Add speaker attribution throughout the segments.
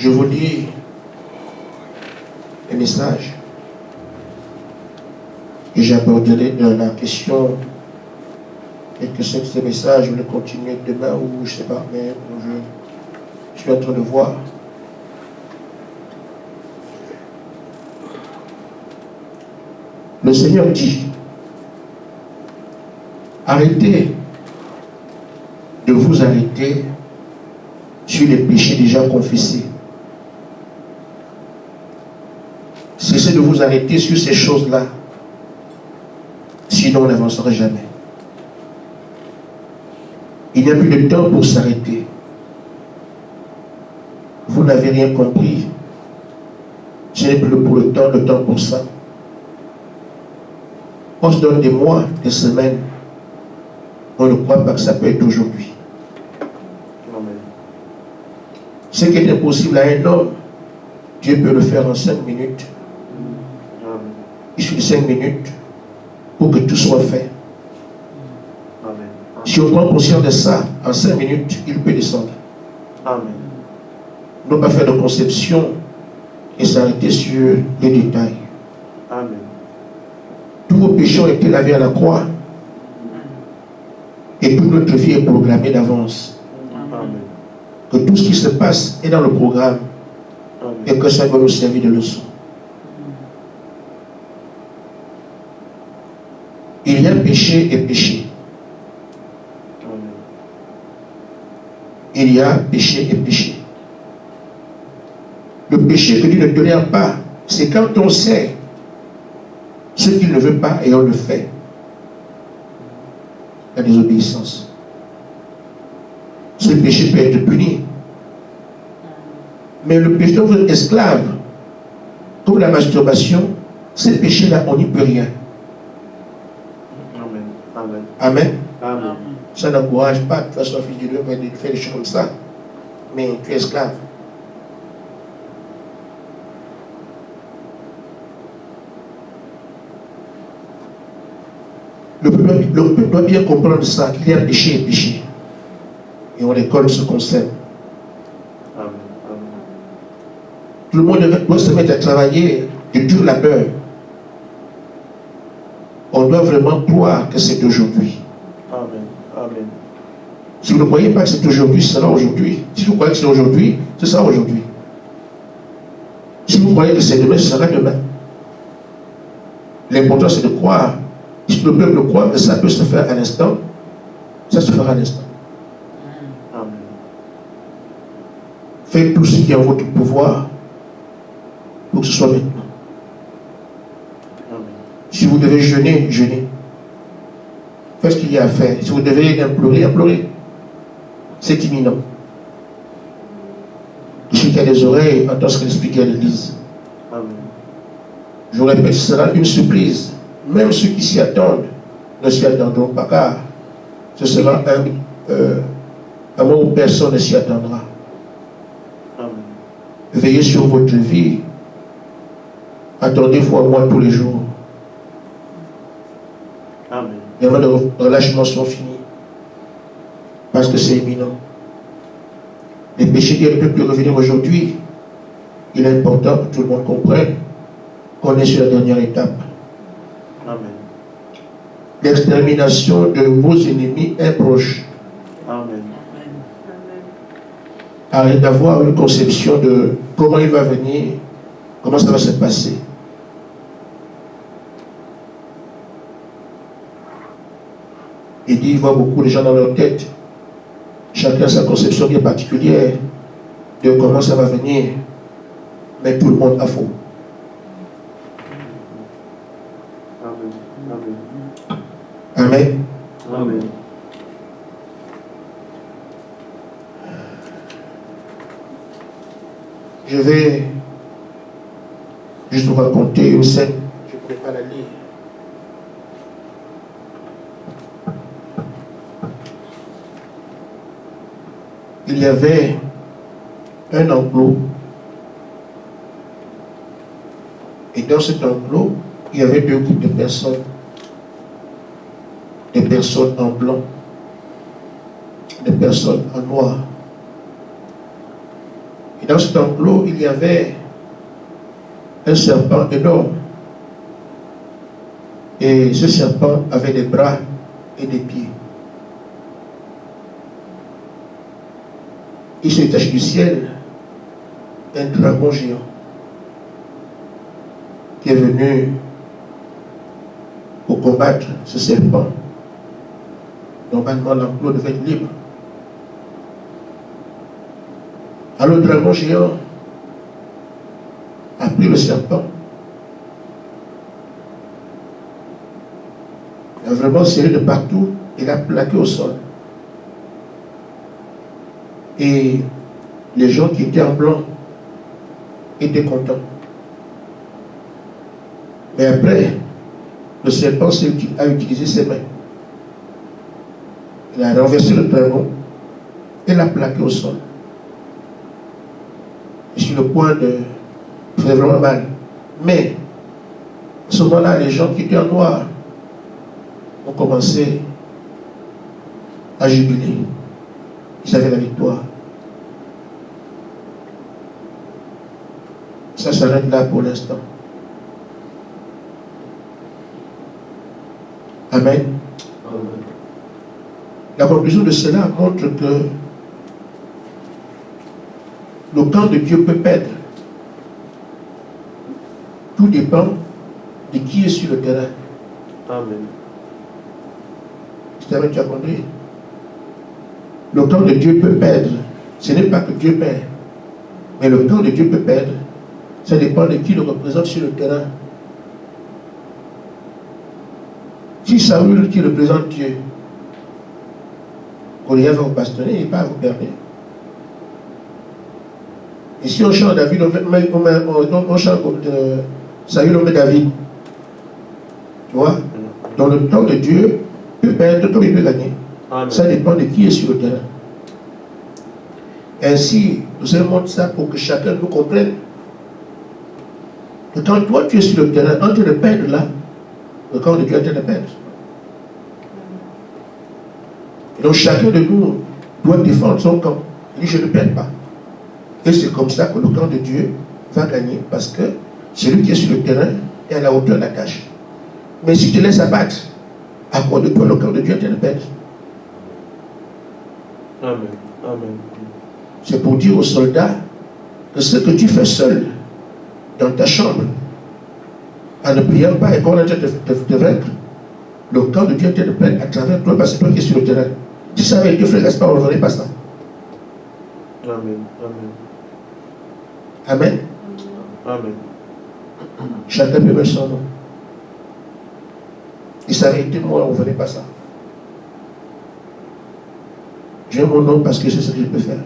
Speaker 1: Je vous lis un message et j'aborderai dans la question et que ce message, je vais le continuer demain ou je ne sais pas, mais je suis en train de voir. Le Seigneur dit, arrêtez de vous arrêter sur les péchés déjà confessés. Cessez de vous arrêter sur ces choses-là, sinon on n'avancera jamais. Il n'y a plus de temps pour s'arrêter. Vous n'avez rien compris. Ce n'est plus pour le temps pour ça. On se donne des mois, des semaines. On ne croit pas que ça peut être aujourd'hui. Ce qui est impossible à un homme, Dieu peut le faire en 5 minutes. Il suffit de 5 minutes pour que tout soit fait. Si on prend conscience de ça, en 5 minutes, il peut descendre.
Speaker 2: Amen.
Speaker 1: Ne pas faire de conception et s'arrêter sur les détails.
Speaker 2: Amen.
Speaker 1: Tous vos péchés ont été lavés à la croix. Et toute notre vie est programmée d'avance.
Speaker 2: Amen.
Speaker 1: Que tout ce qui se passe est dans le programme.
Speaker 2: Amen.
Speaker 1: Et que ça va nous servir de leçon. Il y a péché et péché.
Speaker 2: Amen.
Speaker 1: Il y a péché et péché. Le péché que Dieu ne tolère pas, c'est quand on sait ce qu'il ne veut pas et on le fait. La désobéissance. Ce péché peut être puni. Mais le péché dont vous êtes esclave, comme la masturbation, ces péchés-là, on n'y peut rien.
Speaker 2: Amen. Amen.
Speaker 1: Amen.
Speaker 2: Amen.
Speaker 1: Ça n'encourage pas, de toute façon, fils de Dieu, de faire des choses comme ça. Mais tu es esclave. Le peuple doit bien comprendre ça, qu'il y a péché et péché. Et on récolte ce qu'on sème.
Speaker 2: Amen. Amen.
Speaker 1: Tout le monde doit se mettre à travailler de dur labeur. On doit vraiment croire que c'est aujourd'hui.
Speaker 2: Amen. Amen.
Speaker 1: Si vous ne croyez pas que c'est aujourd'hui, ce sera aujourd'hui. Si vous croyez que c'est aujourd'hui, ce sera aujourd'hui. Si vous croyez que c'est demain, ce sera demain. L'important, c'est de croire. Si le peuple croit que ça peut se faire à l'instant, ça se fera à l'instant.
Speaker 2: Amen.
Speaker 1: Faites tout ce qui est en votre pouvoir pour que ce soit maintenant.
Speaker 2: Amen.
Speaker 1: Si vous devez jeûner, jeûnez. Faites ce qu'il y a à faire. Si vous devez implorer, implorez. C'est imminent. Celui qui a des oreilles entend ce que l'Esprit à l'Église.
Speaker 2: Amen.
Speaker 1: Je vous répète, ce sera une surprise. Même ceux qui s'y attendent ne s'y attendront pas, car ce sera un moment où personne ne s'y attendra.
Speaker 2: Amen.
Speaker 1: Veillez sur votre vie. Attendez-vous à moi tous les jours.
Speaker 2: Amen.
Speaker 1: Les moments de relâchement sont finis. Parce que c'est imminent. Les péchés qui ne peuvent plus revenir aujourd'hui. Il est important que tout le monde comprenne qu'on est sur la dernière étape.
Speaker 2: Amen.
Speaker 1: L'extermination de vos ennemis est proche.
Speaker 2: Amen.
Speaker 1: Arrêtez d'avoir une conception de comment il va venir, comment ça va se passer. Il dit, il voit beaucoup de gens dans leur tête. Chacun a sa conception bien particulière de comment ça va venir. Mais tout le monde a faux. Amen.
Speaker 2: Amen.
Speaker 1: Je vais juste vous raconter une scène. Je ne pourrais pas la lire. Il y avait un enclos. Et dans cet enclos, il y avait deux groupes de personnes. Des personnes en blanc, des personnes en noir. Et dans cet enclos, il y avait un serpent énorme. Et ce serpent avait des bras et des pieds. Il se détache du ciel un dragon géant qui est venu pour combattre ce serpent. Normalement, l'enclos devait être libre. Alors le dragon géant a pris le serpent. Il a vraiment serré de partout et l'a plaqué au sol. Et les gens qui étaient en blanc étaient contents. Mais après, le serpent a utilisé ses mains. Il a renversé le dragon et l'a plaqué au sol. Et sur le point de faire vraiment mal. Mais, à ce moment-là, les gens qui étaient en noir ont commencé à jubiler. Ils avaient la victoire. Ça s'arrête là pour l'instant. Amen. La conclusion de cela montre que le camp de Dieu peut perdre. Tout dépend de qui est sur le terrain.
Speaker 2: Amen.
Speaker 1: C'est vrai que tu as compris. Le camp de Dieu peut perdre. Ce n'est pas que Dieu perd. Mais le camp de Dieu peut perdre. Ça dépend de qui le représente sur le terrain. Si Saül qui représente Dieu, Goliath va vous bastonner, il va vous perdre. Et si on chante David, on chante Saül, on met David. Tu vois? Donc le temps de Dieu peut perdre comme il peut gagner.
Speaker 2: Amen.
Speaker 1: Ça dépend de qui est sur le terrain. Ainsi, nous allons ça pour que chacun nous comprenne. Que quand toi tu es sur le terrain, en train de perdre là, le camp de Dieu est en train de perdre. Et donc chacun de nous doit défendre son camp. Il dit, je ne perds pas. Et c'est comme ça que le camp de Dieu va gagner, parce que celui qui est sur le terrain est à la hauteur de la tâche. Mais si tu te laisses abattre, à quoi de toi le camp de Dieu est en train de perdre?
Speaker 2: Amen. Amen.
Speaker 1: C'est pour dire aux soldats que ce que tu fais seul dans ta chambre, en ne priant pas et qu'on est en train de te vaincre, le camp de Dieu est en train de perdre à travers toi, parce que toi qui es sur le terrain. Si ça avait été frère Gaspard, on ne ferait pas ça.
Speaker 2: Amen. Amen.
Speaker 1: Amen.
Speaker 2: Amen.
Speaker 1: Chacun peut mettre son nom. Si ça avait été moi, on ne ferait pas ça. J'ai mon nom parce que c'est ce que je peux faire.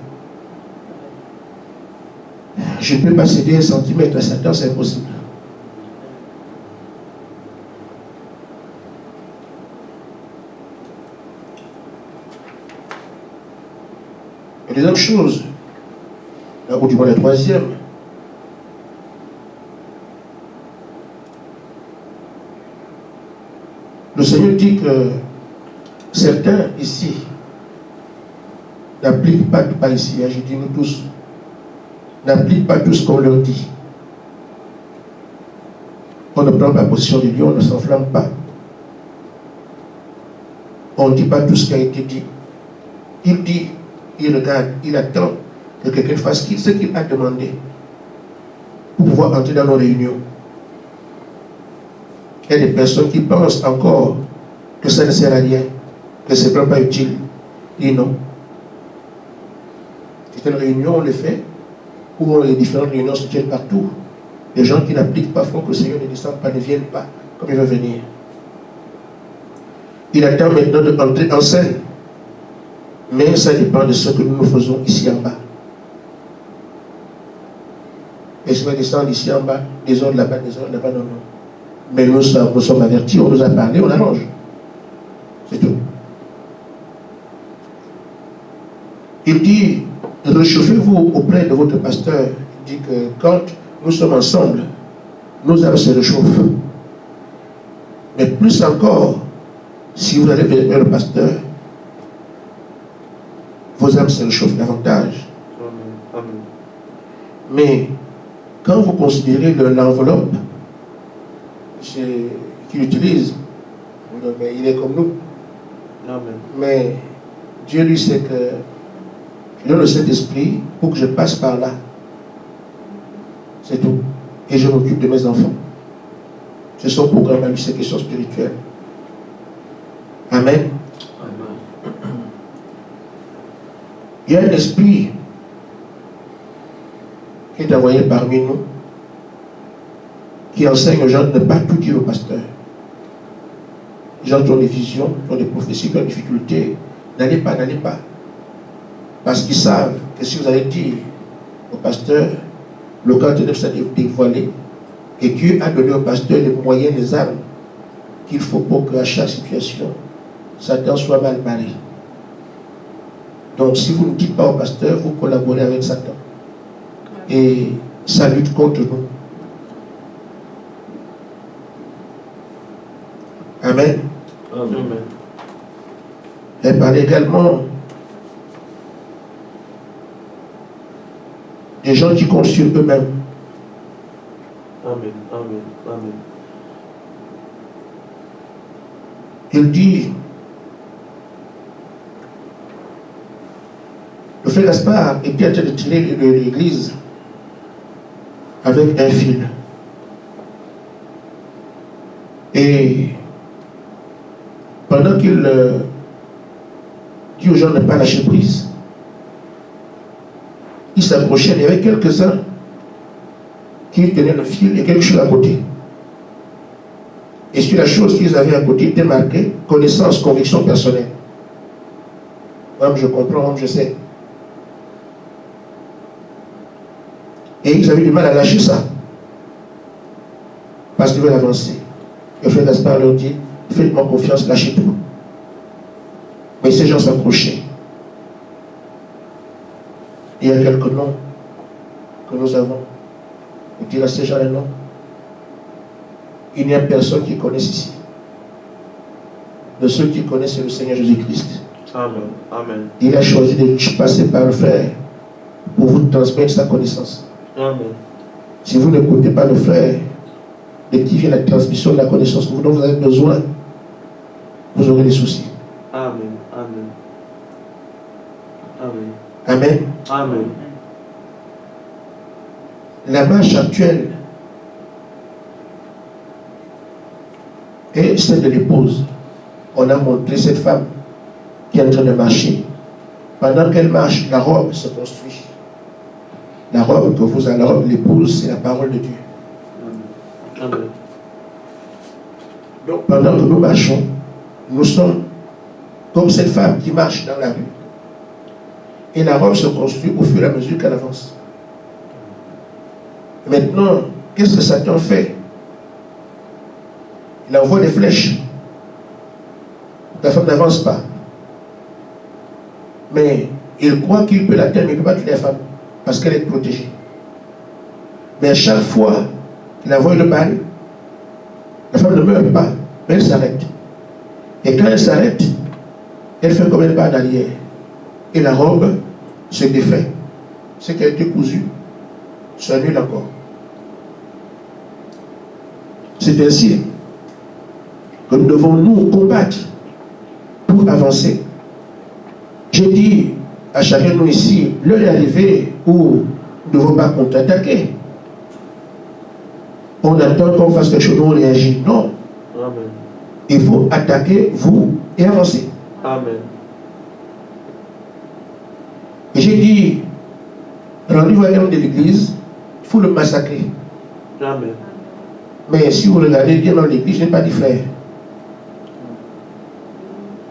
Speaker 1: Je ne peux pas céder un centimètre à Satan, c'est impossible. Et deuxième chose, là, ou du moins la troisième, le Seigneur dit que certains ici n'appliquent pas ici, je dis nous tous, n'appliquent pas tout ce qu'on leur dit. On ne prend pas position de Dieu, on ne s'enflamme pas. On ne dit pas tout ce qui a été dit. Il dit, il regarde, il attend que quelqu'un fasse ce qu'il a demandé pour pouvoir entrer dans nos réunions. Il y a des personnes qui pensent encore que ça ne sert à rien, que ce n'est vraiment pas utile. Et non. C'est une réunion, on le fait, où les différentes réunions se tiennent partout. Les gens qui n'appliquent pas font que le Seigneur ne descende pas, ne viennent pas, comme il va venir. Il attend maintenant d'entrer en scène. Mais ça dépend de ce que nous faisons ici en bas. Et je vais descendre ici en bas, des ordres là-bas, des ordres là-bas, non. Mais nous sommes avertis, on nous a parlé, on arrange. C'est tout. Il dit, réchauffez-vous auprès de votre pasteur. Il dit que quand nous sommes ensemble, nos âmes se réchauffent. Mais plus encore, si vous allez vers le pasteur, vos âmes se réchauffent davantage.
Speaker 2: Amen. Amen.
Speaker 1: Mais quand vous considérez l'enveloppe qu'il utilise, mais il est comme nous.
Speaker 2: Amen.
Speaker 1: Mais Dieu lui sait que je donne le Saint-Esprit pour que je passe par là. C'est tout. Et je m'occupe de mes enfants. C'est son programme à lui, c'est question spirituelle. Amen. Il y a un esprit qui est envoyé parmi nous, qui enseigne aux gens de ne pas tout dire au pasteur. Les gens qui ont des visions, qui ont des prophéties, qui ont des difficultés, n'allez pas. Parce qu'ils savent que si vous allez dire au pasteur, le cas de Dieu s'est dévoilé, et Dieu a donné au pasteur les moyens, les armes qu'il faut pour qu'à chaque situation, Satan soit mal barré. Donc si vous ne dites pas au pasteur, vous collaborez avec Satan. Et ça lutte contre nous. Amen.
Speaker 2: Amen.
Speaker 1: Elle parle également des gens qui comptent sur eux-mêmes.
Speaker 2: Amen. Amen. Amen.
Speaker 1: Il dit, le frère Gaspard était en train de tirer l'église avec un fil. Et pendant qu'il dit aux gens de ne pas lâcher prise, il s'approchait, il y avait quelques-uns qui tenaient le fil et quelque chose à côté. Et sur la chose qu'ils avaient à côté était marqué connaissance, conviction personnelle. Moi, je comprends, moi, je sais. Et ils avaient du mal à lâcher ça. Parce qu'ils veulent avancer. Et le frère Gaspard leur dit, faites-moi confiance, lâchez tout. Mais ces gens s'accrochaient. Il y a quelques noms que nous avons. Vous direz à ces gens les noms. Il n'y a personne qui connaisse ici. De ceux qui connaissent, c'est le Seigneur Jésus-Christ.
Speaker 2: Amen. Amen.
Speaker 1: Il a choisi de passer par le frère pour vous transmettre sa connaissance.
Speaker 2: Amen.
Speaker 1: Si vous n'écoutez pas le frère, de qui vient la transmission de la connaissance dont vous avez besoin, vous aurez des soucis.
Speaker 2: Amen. Amen. Amen.
Speaker 1: Amen.
Speaker 2: Amen.
Speaker 1: La marche actuelle est celle de l'épouse. On a montré cette femme qui est en train de marcher. Pendant qu'elle marche, la robe se construit. La robe que vous avez, la robe de l'épouse, c'est la parole de Dieu.
Speaker 2: Amen.
Speaker 1: Donc pendant que nous marchons, nous sommes comme cette femme qui marche dans la rue. Et la robe se construit au fur et à mesure qu'elle avance. Maintenant, qu'est-ce que Satan fait? Il envoie des flèches. La femme n'avance pas. Mais il croit qu'il peut l'atteindre, mais il ne peut pas tuer la femme. Parce qu'elle est protégée. Mais à chaque fois qu'il envoie le balle, la femme ne meurt pas, mais elle s'arrête. Et quand elle s'arrête, elle fait comme elle part derrière. Et la robe se défait. Ce qui a été cousu s'annule encore. C'est ainsi que nous devons nous combattre pour avancer. J'ai dit à chacun de nous ici, l'heure est arrivée où nous ne devons pas contre-attaquer. On attend qu'on fasse quelque chose, on réagit. Non.
Speaker 2: Amen.
Speaker 1: Il faut attaquer, vous, et avancer.
Speaker 2: Amen.
Speaker 1: Et j'ai dit, rendez-vous à l'homme de l'église, il faut le massacrer.
Speaker 2: Amen.
Speaker 1: Mais si vous regardez bien dans l'église, je n'ai pas dit frère.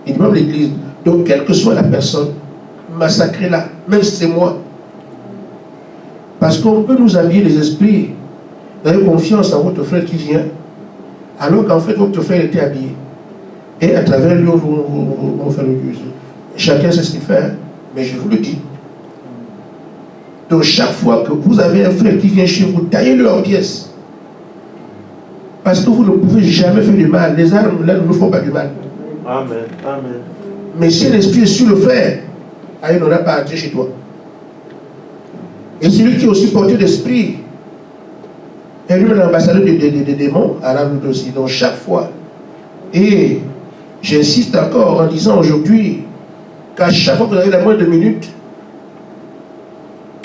Speaker 1: Il demande l'église. Donc, quelle que soit la personne, massacrez-la, même si c'est moi. Parce qu'on peut nous habiller les esprits. Vous avez confiance en votre frère qui vient, alors qu'en fait, votre frère était habillé. Et à travers lui, on va faire le Dieu. Chacun sait ce qu'il fait, mais je vous le dis. Donc, chaque fois que vous avez un frère qui vient chez vous, taillez-le en pièces. Parce que vous ne pouvez jamais faire du mal. Les armes, là, ne nous font pas du mal.
Speaker 2: Amen. Amen.
Speaker 1: Mais si l'esprit est sur le frère, il n'aura pas à entrer chez toi. Et celui qui est aussi porté d'esprit est lui-même l'ambassadeur des démons, à l'âme aussi. Donc chaque fois, et j'insiste encore en disant aujourd'hui qu'à chaque fois que vous avez la moindre de minutes,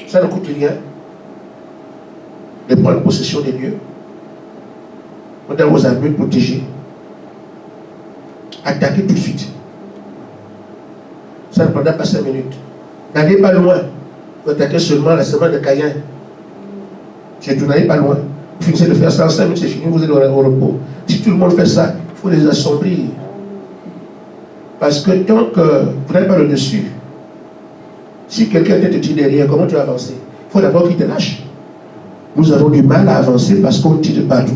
Speaker 1: ça ne coûte rien de prendre possession des lieux, dans vos armures protégées. Attaquez tout de suite. Ça ne prendra pas 5 minutes. N'allez pas loin. Vous attaquez seulement la semaine de Caïn. C'est tout, n'allez pas loin. Vous finissez de faire ça en 5 minutes, c'est fini, vous êtes au repos. Si tout le monde fait ça, il faut les assombrir. Parce que tant que vous n'avez pas le dessus, si quelqu'un te tire derrière, comment tu vas avancer? Il faut d'abord qu'il te lâche. Nous avons du mal à avancer parce qu'on tire de partout.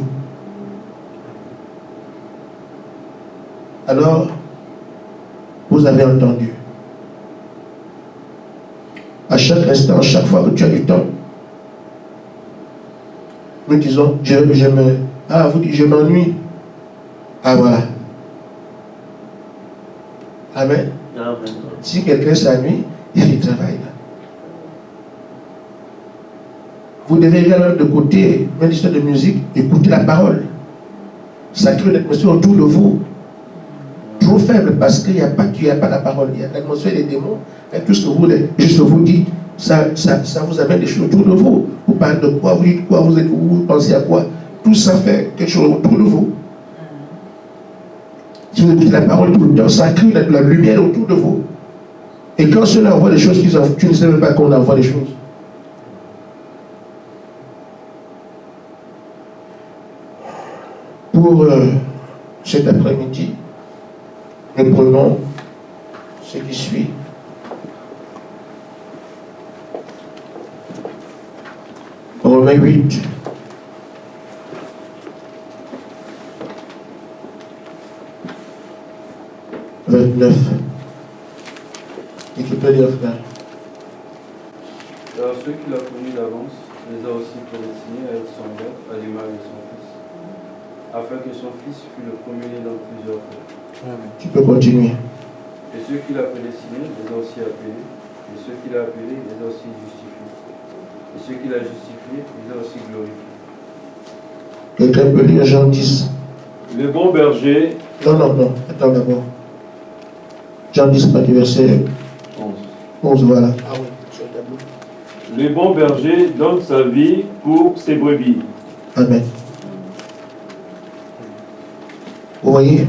Speaker 1: Alors, vous avez entendu. À chaque instant, chaque fois que tu as du temps, nous disons, vous dites, je m'ennuie. Ah voilà. Amen.
Speaker 2: Amen.
Speaker 1: Si quelqu'un s'ennuie, il y a du travail là. Vous devez également de côté, même l'histoire de musique, écouter la parole. Ça crée une atmosphère autour de vous. Trop faible parce qu'il n'y a pas la parole. Il y a l'atmosphère des démons. Et tout ce que vous voulez, juste vous dites, ça vous amène des choses autour de vous. Vous parlez de quoi, vous dites quoi, vous êtes où, vous pensez à quoi. Tout ça fait quelque chose autour de vous. Si vous écoutez la parole tout le temps, ça crée la lumière autour de vous. Et quand cela envoie des choses, tu ne sais même pas qu'on envoie des choses. Pour cet après-midi, nous prenons ce qui suit. Romains 8. « 29. Et tu peux lire, frère.
Speaker 3: Alors ceux qu'il a connus d'avance, les a aussi prédestinés à être semblables à l'image de son Fils, afin que son Fils fût le premier-né dans plusieurs frères.
Speaker 1: Tu peux continuer.
Speaker 3: Et ceux qu'il a prédestinés, les a aussi appelés. Et ceux qu'il a appelés, les a aussi justifiés. Et ceux qu'il a justifiés, les a aussi glorifiés.
Speaker 1: Quelqu'un peut lire Jean 10.
Speaker 2: Le bon berger.
Speaker 1: Non. Attends d'abord. Jean 10, pas du verset 11, voilà. Ah oui, sur le tableau.
Speaker 2: Le bon berger donne sa vie pour ses brebis.
Speaker 1: Amen. Vous voyez,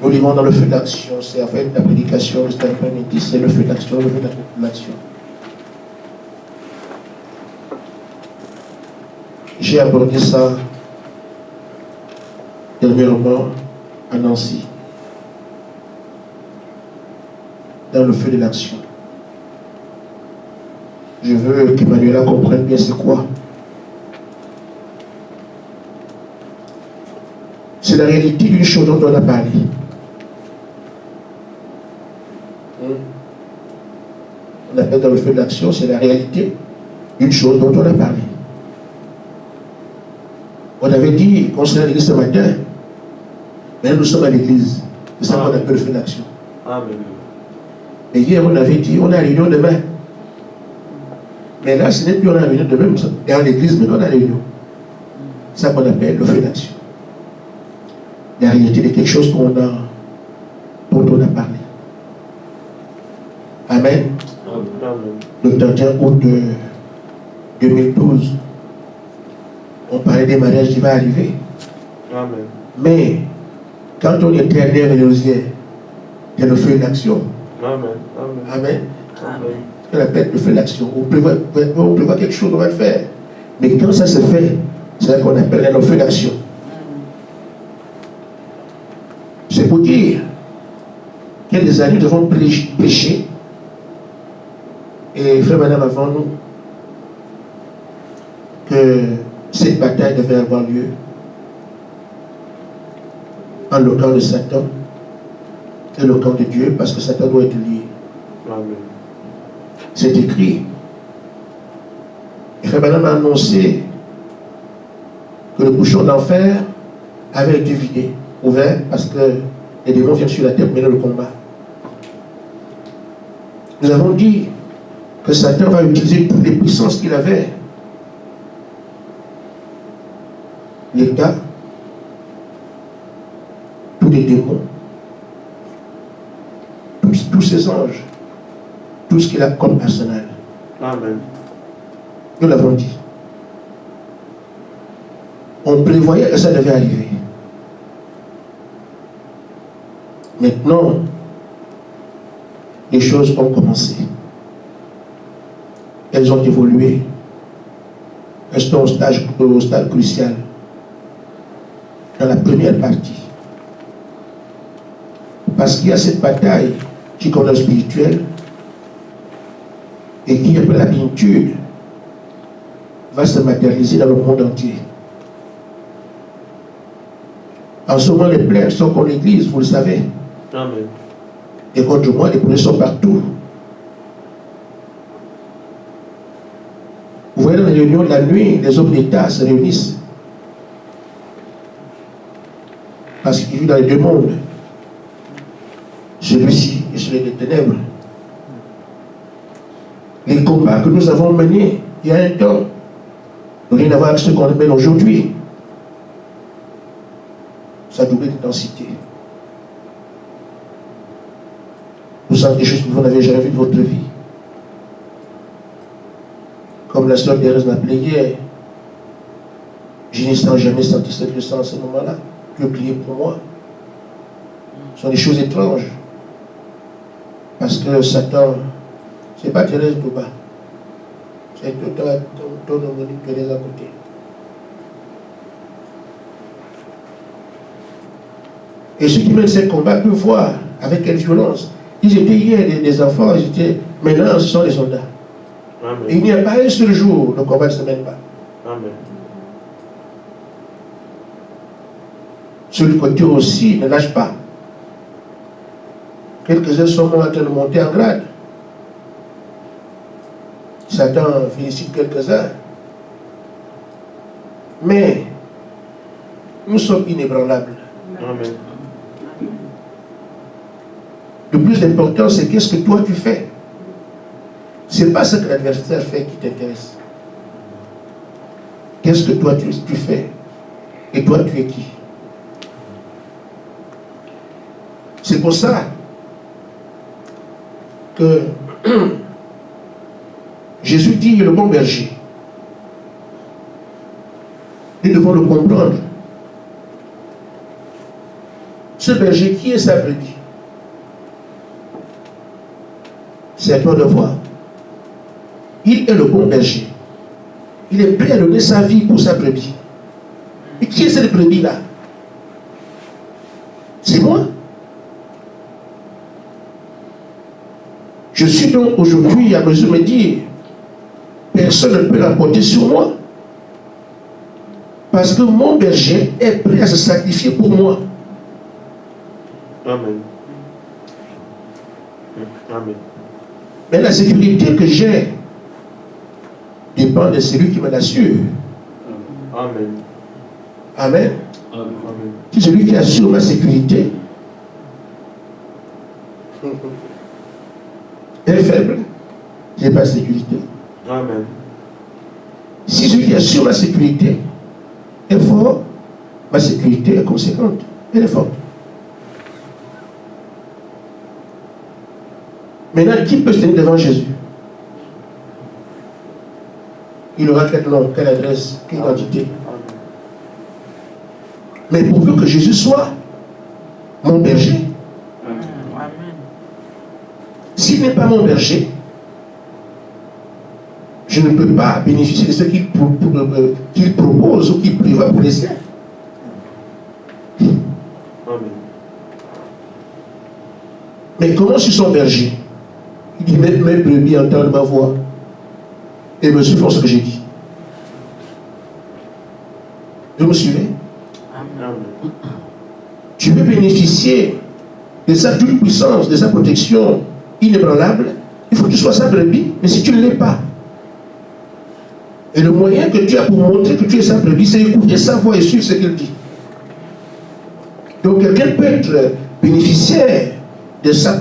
Speaker 1: nous vivons dans le feu d'action. C'est en fait la prédication de cet après-midi, c'est le feu d'action, le feu d'action. J'ai abordé ça dernièrement à Nancy, dans le feu de l'action. Je veux qu'Emmanuela comprenne bien c'est quoi. C'est la réalité d'une chose dont on a parlé. On appelle dans le feu de l'action, c'est la réalité d'une chose dont on a parlé. On avait dit concernant l'église ce matin, mais nous sommes à l'église. C'est ça qu'on appelle le feu d'action.
Speaker 2: Amen.
Speaker 1: Et hier, on avait dit, on a réunion demain. Mais là, ce n'est plus on a réunion demain, nous sommes dans l'église, mais on a réunion. C'est ça qu'on appelle le feu d'action. La réalité de quelque chose dont on a parlé. Amen.
Speaker 2: Amen.
Speaker 1: Le 31 août 2012, on parlait des mariages qui vont arriver.
Speaker 2: Amen.
Speaker 1: Mais quand on est dernier et rosière, il y a le feu d'action.
Speaker 2: Amen.
Speaker 1: Amen.
Speaker 2: Amen.
Speaker 1: On appelle le feu d'action. On prévoit quelque chose, on va le faire. Mais quand ça se fait, c'est ça qu'on appelle le feu d'action. C'est pour dire qu'il y a des années, nous devons prêcher. Et frère, madame, avant nous, que cette bataille devait avoir lieu en le camp de Satan et le camp de Dieu, parce que Satan doit être lié.
Speaker 2: Amen.
Speaker 1: C'est écrit. Et frère, madame a annoncé que le bouchon d'enfer avait été vidé, ouvert, parce que les démons viennent sur la terre mener le combat. Nous avons dit que Satan va utiliser toutes les puissances qu'il avait. L'État, tous les démons, tous ces anges, tout ce qu'il a comme arsenal.
Speaker 2: Amen.
Speaker 1: Nous l'avons dit. On prévoyait que ça devait arriver. Maintenant, les choses ont commencé. Elles ont évolué. Elles sont au stade crucial. Dans la première partie. Parce qu'il y a cette bataille qui est le spirituel et qui, après la plénitude, va se matérialiser dans le monde entier. En ce moment, les plaintes sont contre l'Église, vous le savez.
Speaker 2: Amen.
Speaker 1: Et contre moi, les problèmes sont partout. Vous voyez, dans les réunions de la nuit, les hommes d'État se réunissent. Parce qu'ils vivent dans les deux mondes. Celui-ci et celui des ténèbres. Les combats que nous avons menés il y a un temps n'ont rien à voir avec ce qu'on mène aujourd'hui. Ça double d'intensité. Vous sentez des choses que vous n'avez jamais vues de votre vie. Comme la sœur Thérèse m'a appelé hier. Je n'ai jamais senti cette leçon à ce moment-là. Dieu priait pour moi. Ce sont des choses étranges. Parce que Satan, ce n'est pas Thérèse Touba. C'est ton homonyme Thérèse à côté. Et ceux qui mènent ces combats peuvent voir avec quelle violence. Ils étaient hier des enfants, maintenant ce sont des soldats.
Speaker 2: Amen.
Speaker 1: Et il n'y a pas un seul jour, le combat ne se mène pas.
Speaker 2: Amen.
Speaker 1: Sur le côté aussi, ne lâche pas. Quelques-uns sont en train de monter en grade. Satan félicite quelques-uns. Mais nous sommes inébranlables.
Speaker 2: Amen.
Speaker 1: Le plus important, c'est qu'est-ce que toi tu fais. Ce n'est pas ce que l'adversaire fait qui t'intéresse. Qu'est-ce que toi tu fais? Et toi tu es qui? C'est pour ça que Jésus dit le bon berger. Nous devons le comprendre. Ce berger, qui est sa brebis? C'est à toi de voir. Il est le bon berger. Il est prêt à donner sa vie pour sa brebis. Et qui est cette brebis-là? C'est moi. Je suis donc aujourd'hui à mesure de me dire, personne ne peut l'emporter sur moi. Parce que mon berger est prêt à se sacrifier pour moi.
Speaker 2: Amen. Amen.
Speaker 1: Mais la sécurité que j'ai dépend de celui qui me l'assure.
Speaker 2: Amen.
Speaker 1: Amen.
Speaker 2: Amen.
Speaker 1: Si celui qui assure ma sécurité est faible, je n'ai pas de sécurité.
Speaker 2: Amen.
Speaker 1: Si celui qui assure ma sécurité est fort, ma sécurité est conséquente. Elle est forte. Maintenant, qui peut se tenir devant Jésus? Il aura quel nom, quelle adresse, quelle identité. Mais pourvu que Jésus soit mon berger. S'il n'est pas mon berger, je ne peux pas bénéficier de ce qu'il propose ou qu'il prévoit pour les siens.
Speaker 2: Amen.
Speaker 1: Mais comment je suis son berger? Il dit, mes brebis entendent ma voix et me suivent ce que j'ai dit. Vous me suivez?
Speaker 2: Amen.
Speaker 1: Tu veux bénéficier de sa toute-puissance, de sa protection inébranlable, il faut que tu sois sa brebis. Mais si tu ne l'es pas, et le moyen que tu as pour montrer que tu es sa brebis, c'est écouter sa voix et suivre ce qu'il dit. Donc quelqu'un peut être bénéficiaire de sa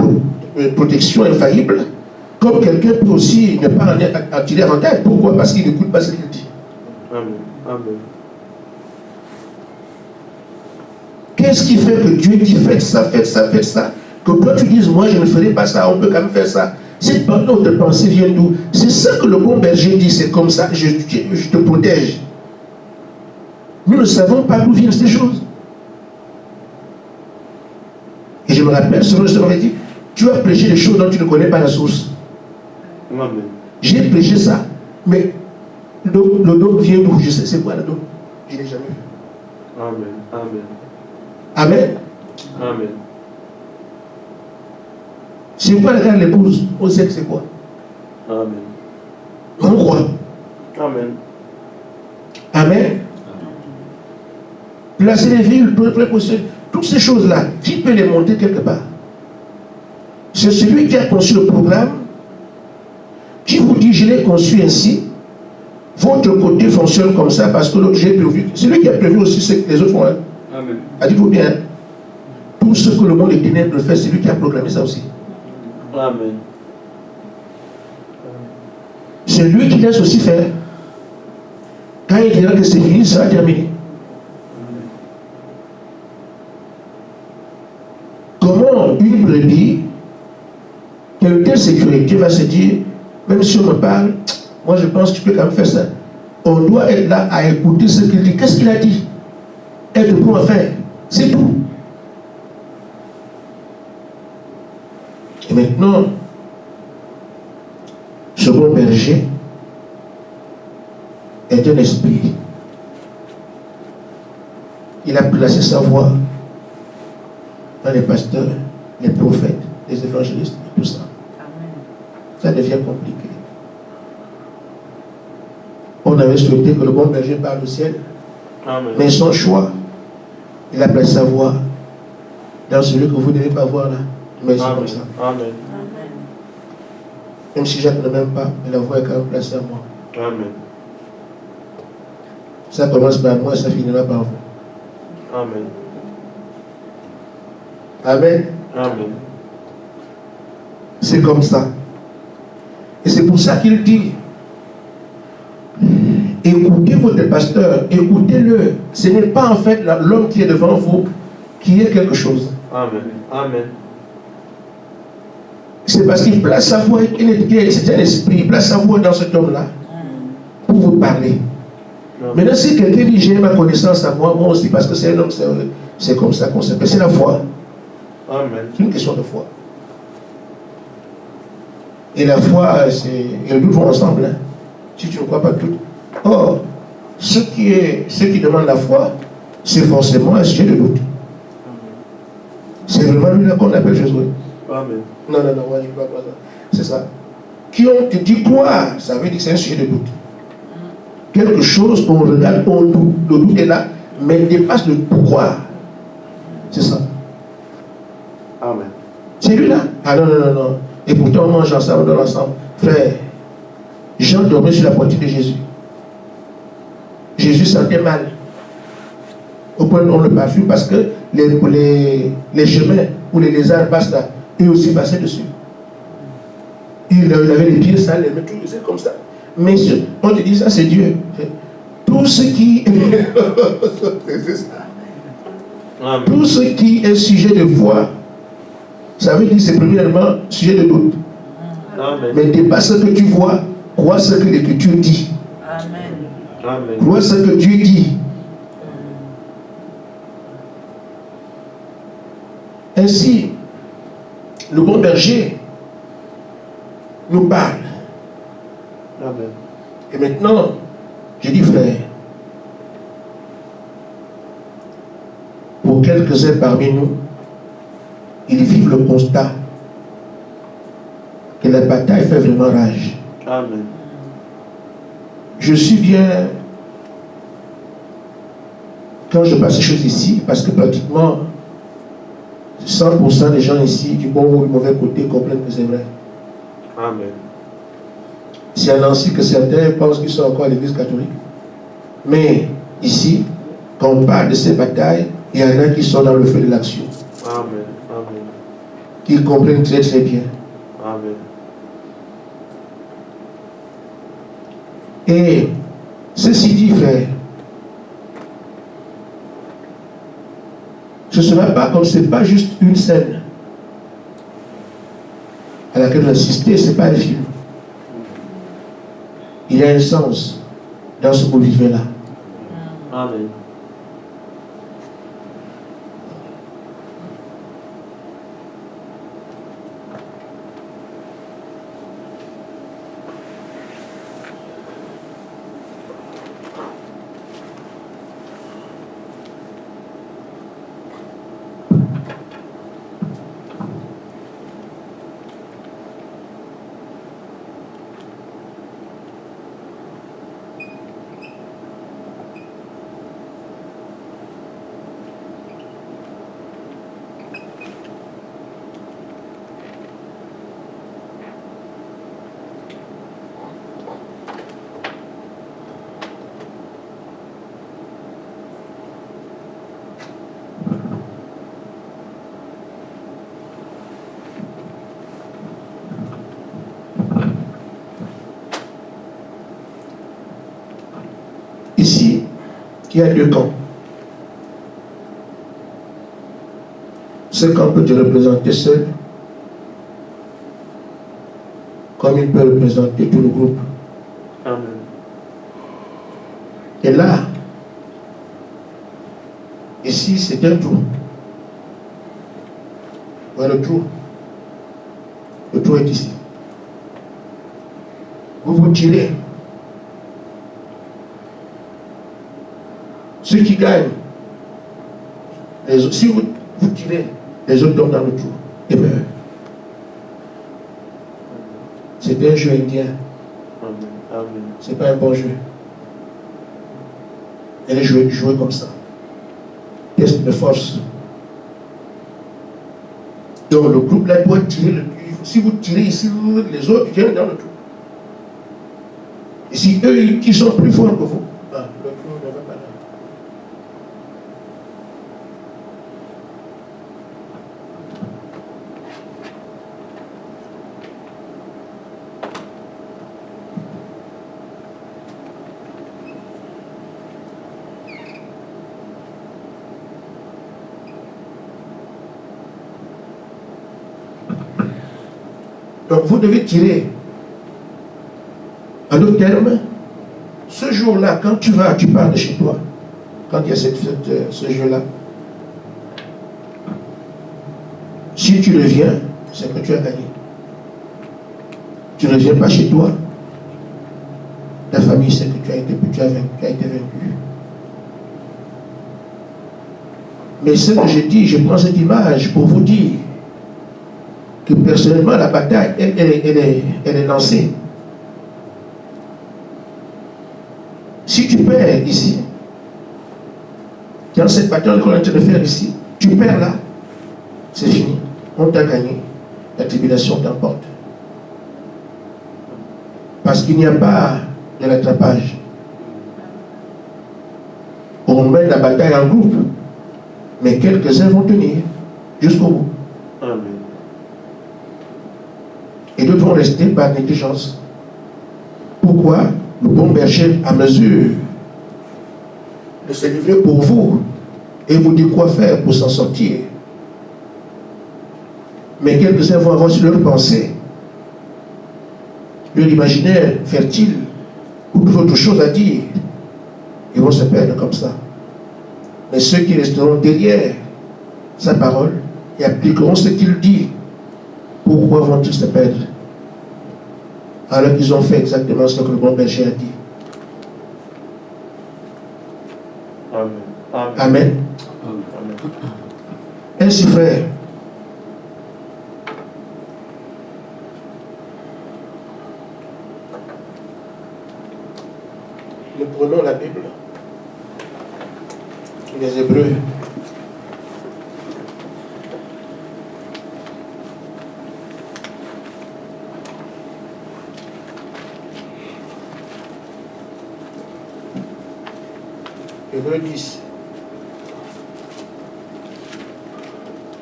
Speaker 1: protection infaillible Comme quelqu'un peut aussi ne pas en tirer avantage. Pourquoi? Parce qu'il n'écoute pas ce qu'il dit.
Speaker 2: Amen. Amen.
Speaker 1: Qu'est-ce qui fait que Dieu dit faites ça, faites ça, faites ça? Que toi tu dises moi je ne ferai pas ça, on peut quand même faire ça. Cette autre pensée vient d'où? C'est ça que le bon berger dit, c'est comme ça, je te protège. Nous ne savons pas d'où viennent ces choses. Et je me rappelle, ce que je t'avais dit, tu as prêché des choses dont tu ne connais pas la source.
Speaker 2: Amen.
Speaker 1: J'ai prêché ça, mais le don vient d'où? Je sais c'est quoi le don? Je ne l'ai jamais vu.
Speaker 2: Amen. Amen.
Speaker 1: Amen.
Speaker 2: Amen.
Speaker 1: C'est quoi le cas de l'épouse? On sait que c'est quoi?
Speaker 2: Amen.
Speaker 1: On croit.
Speaker 2: Amen.
Speaker 1: Amen. Placer les villes, prépositionner, toutes ces choses-là, qui peut les monter quelque part? C'est celui qui a conçu le programme, qui vous dit, je l'ai conçu ainsi, votre côté fonctionne comme ça parce que l'autre j'ai prévu. C'est lui qui a prévu aussi ce que les autres font. Hein?
Speaker 3: Amen.
Speaker 1: Dites-vous bien, tout ce que le monde des ténèbres fait, c'est lui qui a programmé ça aussi.
Speaker 2: Amen.
Speaker 1: C'est lui qui laisse aussi faire. Quand il dira que c'est fini, ça va terminer. Comment une brebis, qui a une telle sécurité, va se dire, même si on me parle, moi je pense que tu peux quand même faire ça. On doit être là à écouter ce qu'il dit. Qu'est-ce qu'il a dit? Être bon à faire. C'est tout. Et maintenant, ce bon berger est un esprit. Il a placé sa voix dans les pasteurs, les prophètes, les évangélistes et tout ça.
Speaker 4: Amen.
Speaker 1: Ça devient compliqué. On avait souhaité que le bon berger parle au ciel,
Speaker 2: Amen.
Speaker 1: mais son choix, il a placé sa voix dans celui que vous ne devez pas voir là. Mais c'est comme ça.
Speaker 2: Amen.
Speaker 4: Amen.
Speaker 1: Même si Jacques ne m'aime pas, mais la voix est quand même placée à moi.
Speaker 2: Amen.
Speaker 1: Ça commence par moi et ça finira par vous.
Speaker 2: Amen.
Speaker 1: Amen.
Speaker 2: Amen.
Speaker 1: C'est comme ça. Et c'est pour ça qu'il dit, écoutez votre pasteur, écoutez-le. Ce n'est pas en fait l'homme qui est devant vous qui est quelque chose.
Speaker 2: Amen. Amen.
Speaker 1: C'est parce qu'il place sa voix, c'est un esprit, il place sa voix dans cet homme-là pour vous parler.
Speaker 2: Amen.
Speaker 1: Maintenant, si quelqu'un dit j'ai ma connaissance à moi, moi aussi, parce que c'est un homme, c'est comme ça qu'on s'appelle. C'est la foi.
Speaker 2: Amen.
Speaker 1: C'est une question de foi. Et la foi, et le doute vont ensemble. Hein. Si tu ne crois pas tout. Or, ce qui demande la foi, c'est forcément un sujet de doute. C'est vraiment lui là qu'on appelle Jésus.
Speaker 2: Amen.
Speaker 1: Non, moi je ne crois pas ça. C'est ça. Qui ont te dit quoi? Ça veut dire que c'est un sujet de doute. Quelque chose qu'on regarde, on doute. Le doute est là, mais il dépasse le pourquoi. C'est ça.
Speaker 2: Amen.
Speaker 1: C'est lui là? Ah non. Et pourtant on mange ensemble, on dort ensemble. Frère, Jean dormait sur la poitrine de Jésus. Jésus sentait mal. Au point où on le parfume parce que les chemins où les lézards passent là, eux aussi passaient dessus. Il avait les pieds sales, les mains, tout, c'est comme ça. Mais on te dit ça, c'est Dieu. Tout ce qui c'est ça.
Speaker 2: Amen.
Speaker 1: Tout ce qui est sujet de foi, ça veut dire que c'est premièrement sujet de doute.
Speaker 2: Amen.
Speaker 1: Mais dépasse ce que tu vois, crois ce que l'Écriture dit.
Speaker 4: Amen.
Speaker 2: Amen.
Speaker 1: Crois ce que Dieu dit. Ainsi, le bon berger nous parle.
Speaker 2: Amen.
Speaker 1: Et maintenant, je dis frère, pour quelques-uns parmi nous, ils vivent le constat que la bataille fait vraiment rage.
Speaker 2: Amen.
Speaker 1: Je suis bien quand je passe ces choses ici, parce que pratiquement 100% des gens ici, du bon ou du mauvais côté, comprennent que c'est vrai.
Speaker 2: Amen.
Speaker 1: C'est à Nancy que certains pensent qu'ils sont encore à l'église catholique. Mais ici, quand on parle de ces batailles, il y en a qui sont dans le feu de l'action.
Speaker 2: Amen. Amen.
Speaker 1: Qui comprennent très très bien.
Speaker 2: Amen.
Speaker 1: Et ceci dit, frère, ce ne sera pas comme, ce n'est pas juste une scène à laquelle vous assistez, ce n'est pas un film. Il y a un sens dans ce que vous vivez là.
Speaker 2: Amen.
Speaker 1: Ici, il y a deux camps. Ce camp peut te représenter seul, comme il peut représenter tout le groupe.
Speaker 2: Amen.
Speaker 1: Et là, ici, c'est un trou. Voilà le trou. Le trou est ici. Vous vous tirez. Ceux qui gagnent, si vous tirez, les autres tombent dans le trou et meurent. C'est un jeu indien.
Speaker 2: Amen. Amen.
Speaker 1: C'est pas un bon jeu. Elle est jouée comme ça. Test de force. Donc le groupe là doit tirer. Si vous tirez ici, les autres viennent dans le trou. Et si eux qui sont plus forts que vous, le trou ne va pas là. Donc vous devez tirer. En d'autres termes, ce jour-là, quand tu pars de chez toi, quand il y a ce jeu-là, si tu reviens, c'est que tu as gagné. Tu ne reviens pas chez toi, ta famille sait que tu as été vaincu. Mais ce que je dis, je prends cette image pour vous dire que personnellement, la bataille, elle est lancée. Si tu perds ici, dans cette bataille qu'on est en train de faire ici, tu perds là, c'est fini. On t'a gagné. La tribulation t'emporte. Parce qu'il n'y a pas de rattrapage. On mène la bataille en groupe, mais quelques-uns vont tenir jusqu'au bout.
Speaker 2: Amen.
Speaker 1: Et d'autres vont rester par négligence. Pourquoi? Le bon berger, à mesure de se livrer pour vous et vous dire quoi faire pour s'en sortir. Mais quelques-uns vont avoir sur leur pensée, leur imaginaire fertile, ou d'autres choses à dire. Ils vont se perdre comme ça. Mais ceux qui resteront derrière sa parole et appliqueront ce qu'il dit, pourquoi vont-ils se perdre? Alors qu'ils ont fait exactement ce que le bon berger a dit.
Speaker 2: Amen. Amen.
Speaker 1: Amen.
Speaker 2: Amen.
Speaker 1: Ainsi, frère, nous prenons la Bible, les Hébreux. Hébreux 10.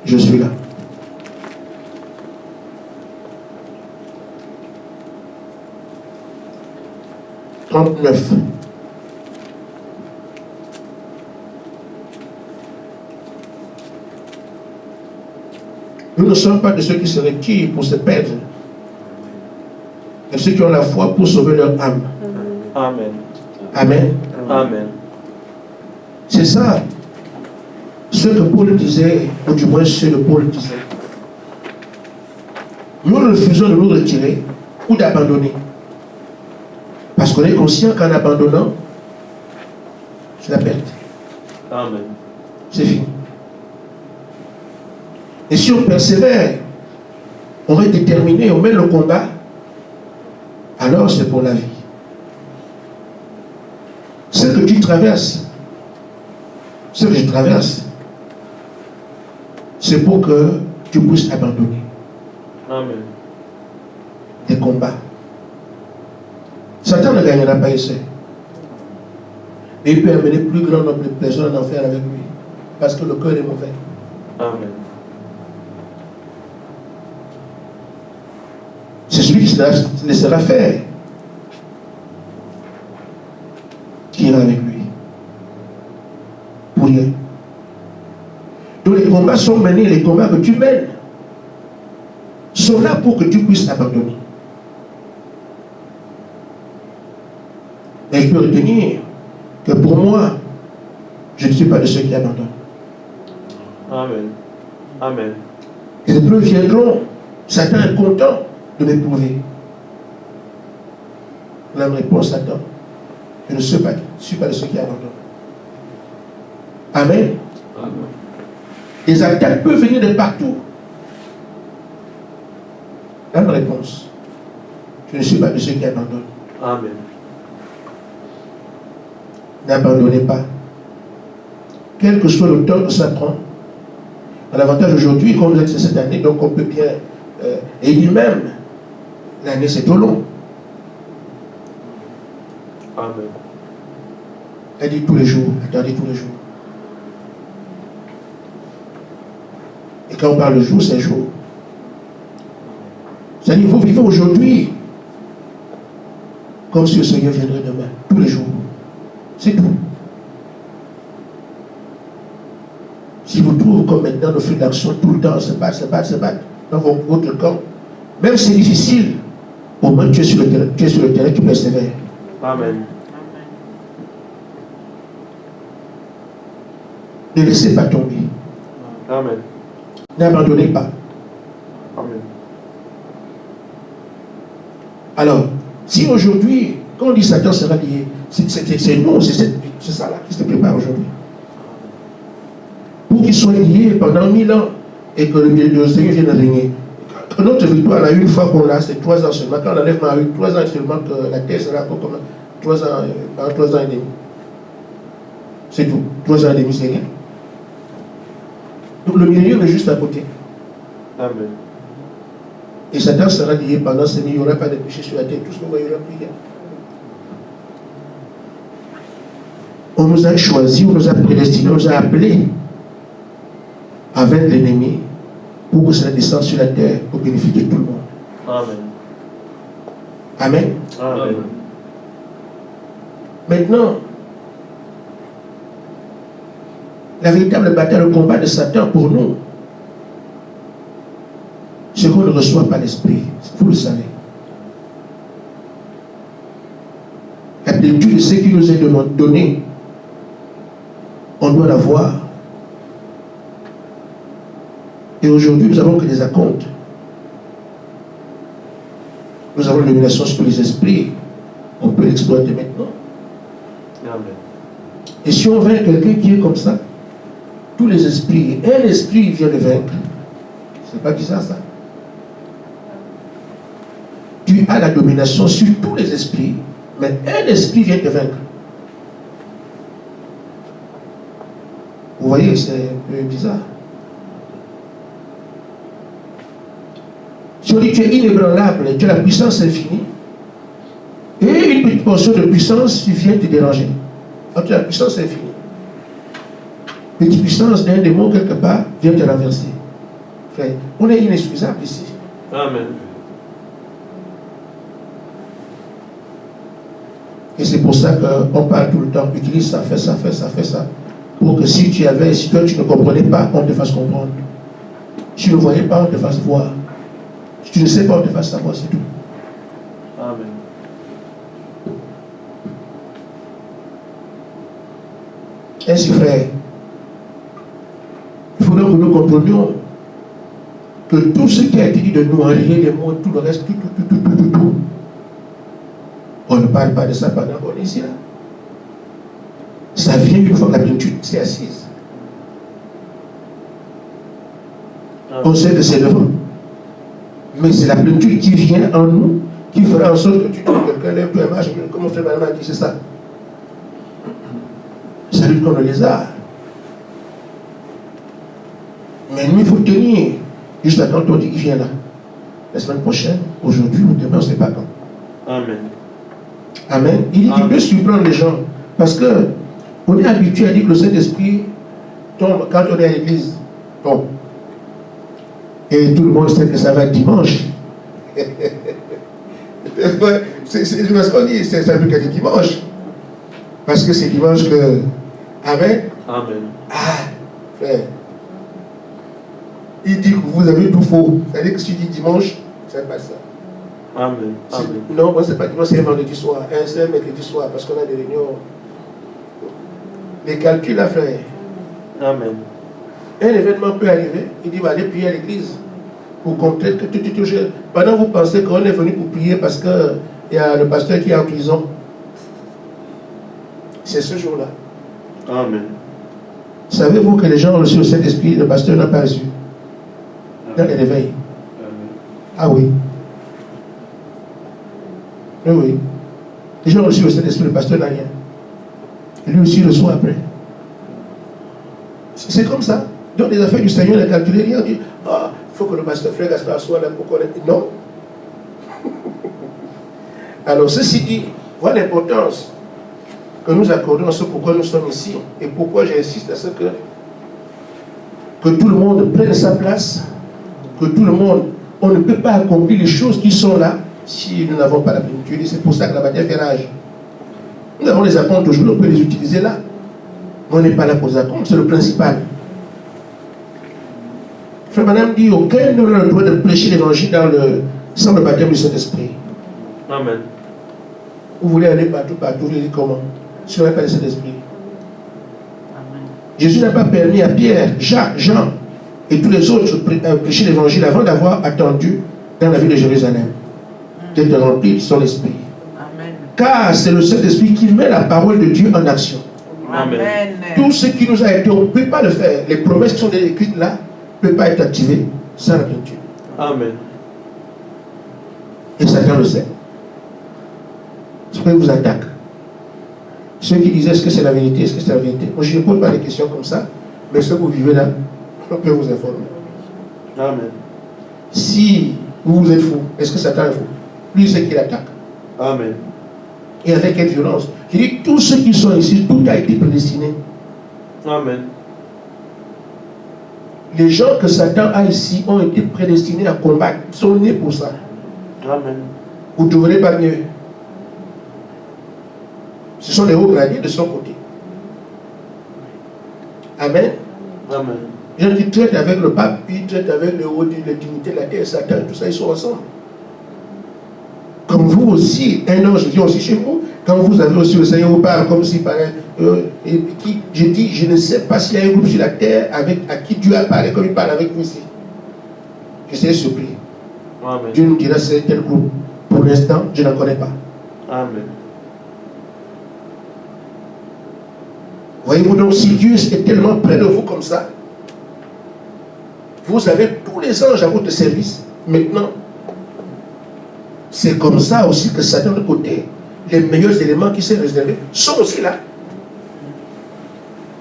Speaker 1: Je suis là. 39. Nous ne sommes pas de ceux qui se retirent pour se perdre, mais ceux qui ont la foi pour sauver leur âme.
Speaker 2: Amen.
Speaker 1: Amen.
Speaker 2: Amen.
Speaker 1: C'est ça ce que Paul disait, ou du moins ce que Paul disait. Nous refusons de nous retirer ou d'abandonner. Parce qu'on est conscient qu'en abandonnant, c'est la perte.
Speaker 2: Amen.
Speaker 1: C'est fini. Et si on persévère, on est déterminé, on met le combat, alors c'est pour la vie. Ce que tu traverses, ce que je traverse, c'est pour que tu puisses abandonner.
Speaker 2: Amen.
Speaker 1: Des combats. Satan ne gagnera pas ici. Mais il peut amener plus grand nombre de personnes en enfer avec lui. Parce que le cœur est mauvais.
Speaker 2: Amen.
Speaker 1: C'est celui qui se laissera faire qui ira avec lui. Pour rien. Donc les combats sont menés, les combats que tu mènes sont là pour que tu puisses abandonner. Mais je peux retenir que pour moi, je ne suis pas de ceux qui abandonnent.
Speaker 2: Amen. Amen.
Speaker 1: Les épreuves viendront. Satan est content de m'éprouver. La réponse, Satan, je ne suis pas de ceux qui abandonnent. Amen.
Speaker 2: Amen.
Speaker 1: Les attaques peuvent venir de partout. La réponse, je ne suis pas de ceux qui abandonnent.
Speaker 2: Amen.
Speaker 1: N'abandonnez pas. Quel que soit le temps que ça prend, l'avantage aujourd'hui, comme vous êtes cette année, donc on peut bien, et lui-même, l'année c'est trop long.
Speaker 2: Amen.
Speaker 1: Elle dit tous les jours, attendez tous les jours. Et quand on parle de jour, c'est jour. C'est-à-dire, vous vivez aujourd'hui comme si le Seigneur viendrait demain, tous les jours. C'est tout. Si vous trouvez comme maintenant le feu d'action tout le temps, se battre dans votre camp, même si c'est difficile, au moins tu es sur le terrain, tu persévères.
Speaker 2: Amen.
Speaker 1: Ne laissez pas tomber.
Speaker 2: Amen.
Speaker 1: N'abandonnez pas.
Speaker 2: Amen.
Speaker 1: Alors, si aujourd'hui, quand on dit Satan sera lié, c'est nous, c'est ça là qui se prépare aujourd'hui. Pour qu'il soit lié pendant 1000 ans et que le Seigneur vienne régner. Notre victoire, là, une fois qu'on l'a, c'est 3 ans seulement. Quand on enlève Marie, 3 ans seulement, que la terre sera comme 3 ans, pendant 3 ans et demi. C'est tout. 3 ans et demi, c'est rien. Donc le millénaire est juste à côté.
Speaker 2: Amen.
Speaker 1: Et Satan sera lié pendant ces 1000 ans. Il n'y aura pas de péché sur la terre. Tout ce qu'on voit, il n'y aura plus rien. On nous a choisis, on nous a prédestinés, on nous a appelés avec l'ennemi pour que cela descende sur la terre au bénéfice de tout le monde.
Speaker 2: Amen.
Speaker 1: Amen.
Speaker 2: Amen.
Speaker 1: Maintenant, la véritable bataille, le combat de Satan pour nous, c'est qu'on ne reçoit pas l'esprit. Vous le savez. La plénitude de ce qui nous est donné, on doit l'avoir. Et aujourd'hui, nous avons que des acomptes. Nous avons l'illumination sur les esprits. On peut l'exploiter maintenant.
Speaker 2: Amen.
Speaker 1: Et si on vainc quelqu'un qui est comme ça, tous les esprits, un esprit vient le vaincre. C'est pas bizarre ça. Tu as la domination sur tous les esprits, mais un esprit vient te vaincre. Vous voyez, c'est un peu bizarre. Si on dit que tu es inébranlable, tu as la puissance infinie, et une petite portion de puissance vient te déranger. Alors tu as la puissance infinie. Petite puissance d'un démon quelque part vient te renverser. Frère, on est inexcusable ici.
Speaker 2: Amen.
Speaker 1: Et c'est pour ça qu'on parle tout le temps, utilise ça, fais ça, fais ça, fais ça. Pour que si toi tu ne comprenais pas, on te fasse comprendre. Si tu ne voyais pas, on te fasse voir. Si tu ne sais pas, on te fasse savoir, c'est tout.
Speaker 2: Amen.
Speaker 1: Ainsi, frère, il faudra que nous comprenions que tout ce qui a été dit de nous, en rien les mots, tout le reste, tout. On ne parle pas de ça pendant qu'on est ici, là. Ça vient une fois que la plénitude s'est assise. On sait que c'est devant. Mais c'est la plénitude qui vient en nous, qui fera en sorte que tu dis à quelqu'un, lève-toi et marche, comme mon frère Madame a dit, c'est ça. Ça lutte contre les arts. Mais nous, il faut tenir. Juste quand on dit qu'il vient là. La semaine prochaine, aujourd'hui ou demain, on ne sait pas quand.
Speaker 2: Amen.
Speaker 1: Amen. Il dit qu'il peut surprendre les gens. Parce que on est habitué à dire que le Saint-Esprit tombe quand on est à l'église. Bon. Et tout le monde sait que ça va être dimanche. C'est parce qu'on dit, c'est un peu qu'à dimanche. Parce que c'est dimanche que. Amen.
Speaker 2: Amen.
Speaker 1: Ah, frère. Il dit que vous avez tout faux. C'est-à-dire que si tu dis dimanche, c'est pas ça.
Speaker 2: Amen. Amen.
Speaker 1: Non, moi, c'est pas dimanche, c'est vendredi soir. C'est mercredi soir, parce qu'on a des réunions. Les calculs, là, frère.
Speaker 2: Amen.
Speaker 1: Un événement peut arriver, il dit, va aller prier à l'église. Pour compter que pendant que vous pensez qu'on est venu pour prier parce qu'il y a le pasteur qui est en prison. C'est ce jour-là.
Speaker 2: Amen.
Speaker 1: Savez-vous que les gens ont reçu le Saint-Esprit, le pasteur n'a pas reçu dans les réveils. Ah oui. Oui. Les gens ont reçu le Saint-Esprit, le pasteur n'a rien. Et lui aussi le reçoit après. C'est comme ça. Donc les affaires du Seigneur, on a calculé, rien, on dit, ah, il faut que le pasteur frère Gaspard soit là pour connaître. Non. Alors ceci dit, voilà l'importance que nous accordons à ce pourquoi nous sommes ici. Et pourquoi j'insiste à ce que tout le monde prenne sa place, que tout le monde, on ne peut pas accomplir les choses qui sont là si nous n'avons pas la plénitude. Et c'est pour ça que la matière fait rage. Nous avons les apôtres aujourd'hui, on peut les utiliser là. Mais on n'est pas là pour les apôtres, c'est le principal. Frère Madame dit, aucun n'aura le droit de prêcher l'évangile sans le baptême du Saint-Esprit.
Speaker 2: Amen.
Speaker 1: Vous voulez aller partout, vous voulez dire comment? Si on n'a pas le Saint-Esprit. Jésus n'a pas permis à Pierre, Jacques, Jean et tous les autres de prêcher l'évangile avant d'avoir attendu dans la ville de Jérusalem d'être remplis de son esprit. Amen. Car c'est le Saint-Esprit qui met la parole de Dieu en action.
Speaker 2: Amen.
Speaker 1: Tout ce qui nous a été, on ne peut pas le faire. Les promesses qui sont écrites là ne peuvent pas être activées sans la plénitude.
Speaker 2: Amen.
Speaker 1: Et Satan le sait. C'est pourquoi il vous attaque. Ceux qui disaient est-ce que c'est la vérité, est-ce que c'est la vérité. Moi je ne pose pas des questions comme ça, mais ce que vous vivez là, on peut vous informer.
Speaker 2: Amen.
Speaker 1: Si vous êtes fou, est-ce que Satan est fou? Lui c'est qu'il attaque.
Speaker 2: Amen.
Speaker 1: Et avec quelle violence? Je dis tous ceux qui sont ici, tout a été prédestiné.
Speaker 2: Amen.
Speaker 1: Les gens que Satan a ici ont été prédestinés à combattre, ils sont nés pour ça.
Speaker 2: Amen.
Speaker 1: Vous ne trouverez pas mieux. Ce sont les hauts gradés de son côté. Amen.
Speaker 2: Amen.
Speaker 1: Les gens qui traitent avec le pape, ils traitent avec le haut de la dignité de la terre, Satan, tout ça, ils sont ensemble. Comme vous aussi, un ange vient aussi chez vous, quand vous avez aussi le Seigneur vous parle comme si par je dis, je ne sais pas s'il y a un groupe sur la terre à qui Dieu a parlé comme il parle avec vous ici. Je serai surpris.
Speaker 2: Amen.
Speaker 1: Dieu nous dira c'est tel groupe. Pour l'instant, je n'en connais pas.
Speaker 2: Amen.
Speaker 1: Voyez-vous donc, si Dieu est tellement près de vous comme ça, vous avez tous les anges à votre service. Maintenant, c'est comme ça aussi que Satan de côté, les meilleurs éléments qui sont réservés sont aussi là.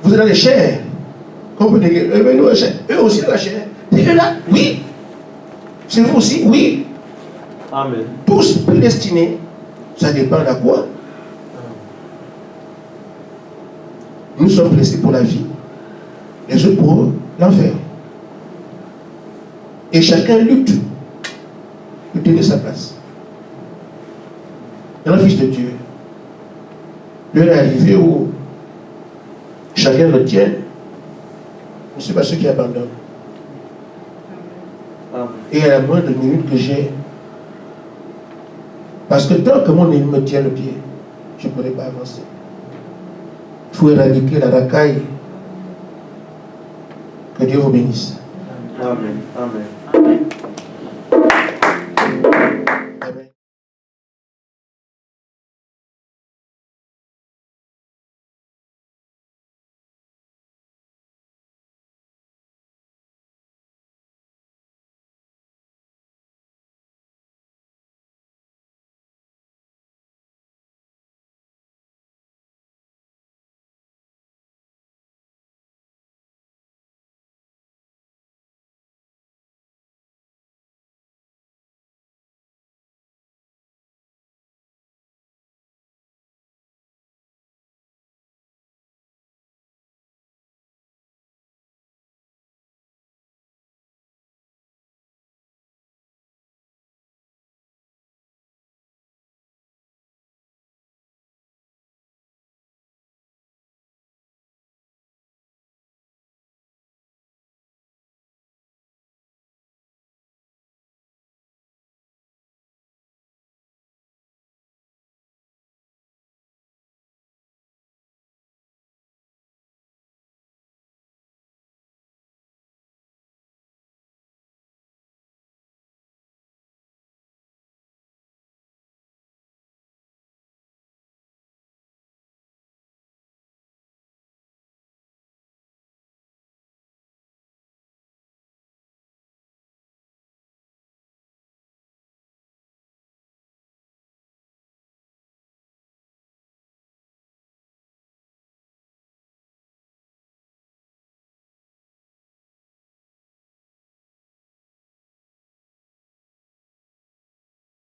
Speaker 1: Vous êtes dans les chairs. Comme vous dites, eux aussi dans la chair. Et eux là, oui. C'est vous aussi, oui.
Speaker 2: Amen.
Speaker 1: Tous prédestinés. Ça dépend de quoi. Nous sommes prédestinés pour la vie. Les autres pour l'enfer. Et chacun lutte pour tenir sa place. Dans le Fils de Dieu, l'heure est arrivée où chacun retient. Je ne suis pas ceux qui abandonnent. Et à la moindre minute que j'ai, parce que tant que mon ennemi me tient le pied, je ne pourrai pas avancer. Il faut éradiquer la racaille. Que Dieu vous bénisse.
Speaker 3: Amen. Amen.
Speaker 4: Amen.
Speaker 1: Amen.